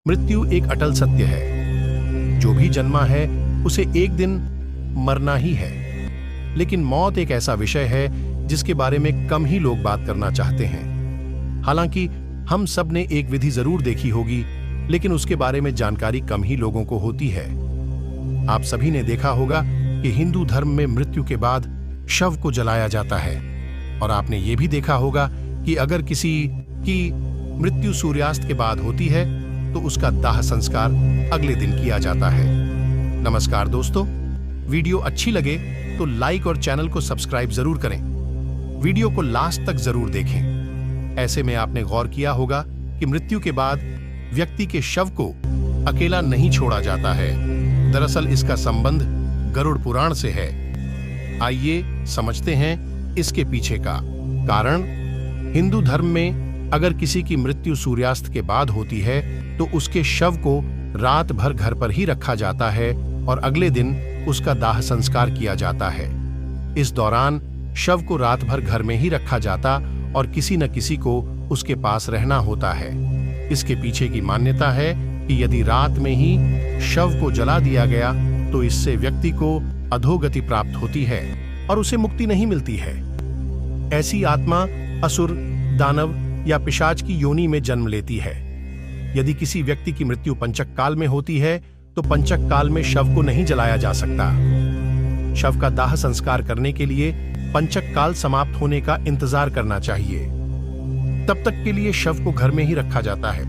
मृत्यु एक अटल सत्य है। जो भी जन्मा है उसे एक दिन मरना ही है। लेकिन मौत एक ऐसा विषय है जिसके बारे में कम ही लोग बात करना चाहते हैं। हालांकि हम सब ने एक विधि जरूर देखी होगी, लेकिन उसके बारे में जानकारी कम ही लोगों को होती है। आप सभी ने देखा होगा कि हिंदू धर्म में मृत्यु के बाद शव को जलाया जाता है, और आपने ये भी देखा होगा कि अगर किसी की मृत्यु सूर्यास्त के बाद होती है तो उसका दाह संस्कार अगले दिन किया जाता है। नमस्कार दोस्तों, वीडियो अच्छी लगे तो लाइक और चैनल को सब्सक्राइब जरूर करें। वीडियो को लास्ट तक जरूर देखें। ऐसे में आपने गौर किया होगा कि मृत्यु के बाद व्यक्ति के शव को अकेला नहीं छोड़ा जाता है। दरअसल इसका संबंध गरुड़ पुराण से है। आइए समझते हैं इसके पीछे का कारण। हिंदू धर्म में अगर किसी की मृत्यु सूर्यास्त के बाद होती है तो उसके शव को रात भर घर पर ही रखा जाता है और अगले दिन उसका दाह संस्कार किया जाता है। इस दौरान शव को रात भर घर में ही रखा जाता और किसी न किसी को उसके पास रहना होता है। इसके पीछे की मान्यता है कि यदि रात में ही शव को जला दिया गया तो इससे व्यक्ति को अधोगति प्राप्त होती है और उसे मुक्ति नहीं मिलती है। ऐसी आत्मा असुर, दानव या पिशाच की योनि में जन्म लेती है। यदि किसी व्यक्ति की मृत्यु पंचक काल में होती है तो पंचक काल में शव को नहीं जलाया जा सकता। शव का दाह संस्कार करने के लिए पंचक काल समाप्त होने का इंतजार करना चाहिए। तब तक के लिए शव को घर में ही रखा जाता है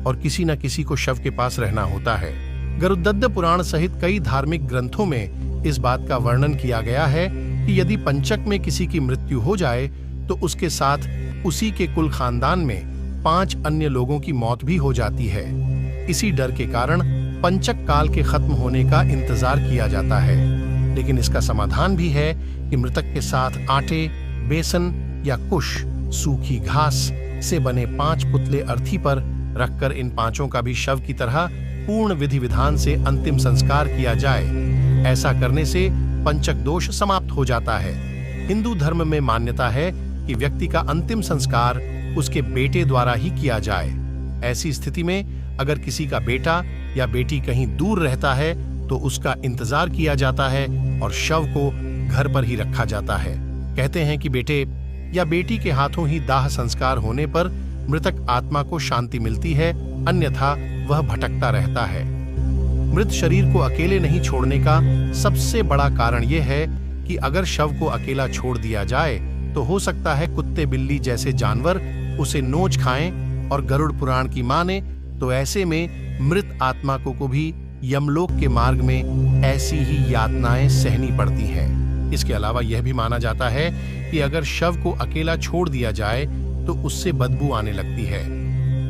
और किसी न किसी को शव के पास रहना होता है। गरुड़ पुराण सहित कई धार्मिक ग्रंथों में इस बात का वर्णन किया गया है कि यदि पंचक में किसी की मृत्यु हो जाए तो उसके साथ उसी के कुल खानदान में 5 अन्य लोगों की मौत भी हो जाती है। इसी डर के कारण पंचक काल के खत्म होने का इंतजार किया जाता है। लेकिन इसका समाधान भी है कि मृतक के साथ आटे, बेसन या कुश, सूखी घास से बने 5 पुतले अर्थी पर रखकर इन 5 का भी शव की तरह पूर्ण विधि विधान से अंतिम संस्कार किया जाए। ऐसा करने से पंचक दोष समाप्त हो जाता है। हिंदू धर्म में मान्यता है कि व्यक्ति का अंतिम संस्कार उसके बेटे द्वारा ही किया जाए। ऐसी स्थिति में अगर किसी का बेटा या बेटी कहीं दूर रहता है तो उसका इंतजार किया जाता है और शव को घर पर ही रखा जाता है। कहते हैं कि बेटे या बेटी के हाथों ही दाह संस्कार होने पर मृतक आत्मा को शांति मिलती है, अन्यथा वह भटकता रहता है। मृत शरीर को अकेले नहीं छोड़ने का सबसे बड़ा कारण यह है कि अगर शव को अकेला छोड़ दिया जाए तो हो सकता है कुत्ते, बिल्ली जैसे जानवर उसे नोच खाएं, और गरुड़ पुराण की माने तो ऐसे में मृत आत्मा को भी यमलोक के मार्ग में ऐसी ही यातनाएं सहनी पड़ती हैं। इसके अलावा यह भी माना जाता है कि अगर शव को अकेला छोड़ दिया जाए तो उससे बदबू आने लगती है।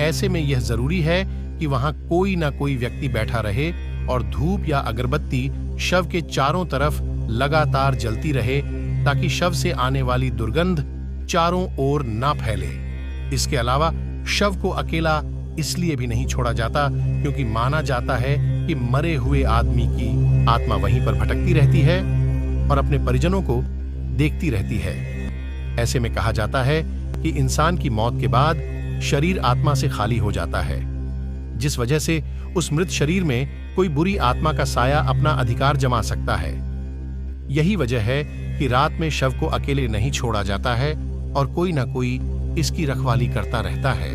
ऐसे में यह जरूरी है कि वहां कोई ना कोई व्यक्ति बैठा रहे और धूप या अगरबत्ती शव के चारों तरफ लगातार जलती रहे ताकि शव से आने वाली दुर्गंध चारों ओर ना फैले। इसके अलावा शव को अकेला इसलिए भी नहीं छोड़ा जाता क्योंकि माना जाता है कि मरे हुए आदमी की आत्मा वहीं पर भटकती रहती है और अपने परिजनों को देखती रहती है। ऐसे में कहा जाता है कि इंसान की मौत के बाद शरीर आत्मा से खाली हो जाता है, जिस वजह से उस मृत शरीर में कोई बुरी आत्मा का साया अपना अधिकार जमा सकता है। यही वजह है कि रात में शव को अकेले नहीं छोड़ा जाता है और कोई ना कोई इसकी रखवाली करता रहता है।